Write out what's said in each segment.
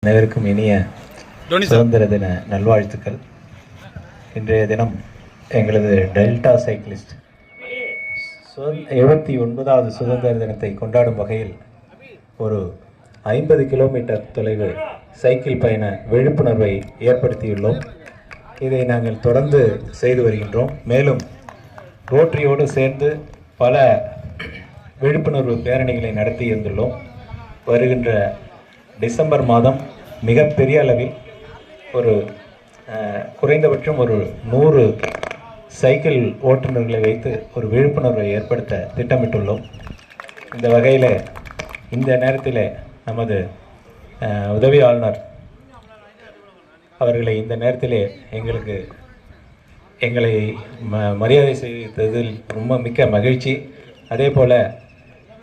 அனைவருக்கும் இனிய சுதந்திர தின நல்வாழ்த்துக்கள். இன்றைய தினம் எங்களது டெல்டா சைக்கிளிஸ்ட் 79வது சுதந்திர தினத்தை கொண்டாடும் வகையில் ஒரு 50 கிலோமீட்டர் தொலைவு சைக்கிள் பயண விழிப்புணர்வை ஏற்படுத்தியுள்ளோம். இதை நாங்கள் தொடர்ந்து செய்து வருகின்றோம். மேலும் ரோட்டரியோடு சேர்ந்து பல விழிப்புணர்வு பேரணிகளை நடத்தி இருந்துள்ளோம். வருகின்ற டிசம்பர் மாதம் மிகப்பெரிய அளவில் ஒரு குறைந்தபட்சம் ஒரு 100 சைக்கிள் ஓட்டுநர்களை வைத்து ஒரு விழிப்புணர்வை ஏற்படுத்த திட்டமிட்டுள்ளோம். இந்த வகையில் இந்த நேரத்தில் நமது உதவி ஆளுநர் அவர்களை இந்த நேரத்தில் எங்களை மரியாதை செய்ததில் ரொம்ப மிக்க மகிழ்ச்சி. அதே போல்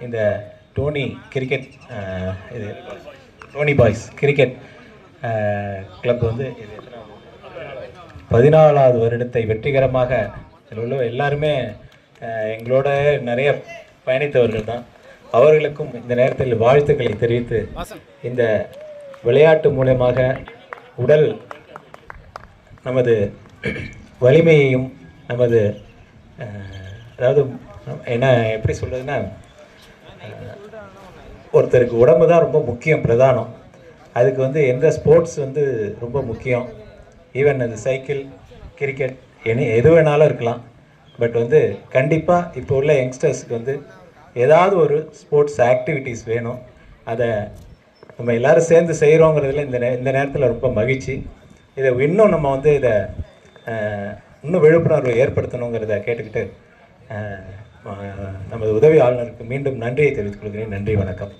இந்த டோனி பாய்ஸ் கிரிக்கெட் கிளப் வந்து 14வது வருடத்தை வெற்றிகரமாக உள்ள எல்லாருமே எங்களோட நிறைய பயணித்தவர்கள் தான். அவர்களுக்கும் இந்த நேரத்தில் வாழ்த்துக்களை தெரிவித்து, இந்த விளையாட்டு மூலமாக உடல் நமது வலிமையையும் நமது அதாவது என்ன எப்படி சொல்கிறதுன்னா, ஒருத்தருக்கு உடம்பு தான் ரொம்ப முக்கியம், பிரதானம். அதுக்கு வந்து எந்த ஸ்போர்ட்ஸ் வந்து ரொம்ப முக்கியம். ஈவன் அது சைக்கிள், கிரிக்கெட், எது வேணாலும் இருக்கலாம். பட் வந்து கண்டிப்பாக இப்போ உள்ள யங்ஸ்டர்ஸுக்கு வந்து ஏதாவது ஒரு ஸ்போர்ட்ஸ் ஆக்டிவிட்டீஸ் வேணும். அதை நம்ம எல்லோரும் சேர்ந்து செய்கிறோங்கிறதுல இந்த நேரத்தில் ரொம்ப மகிழ்ச்சி. இதை இன்னும் நம்ம வந்து இதை இன்னும் விழிப்புணர்வை ஏற்படுத்தணுங்கிறத கேட்டுக்கிட்டு நமது உதவி ஆளுநருக்கு மீண்டும் நன்றியை தெரிவித்துக் கொள்கிறேன். நன்றி, வணக்கம்.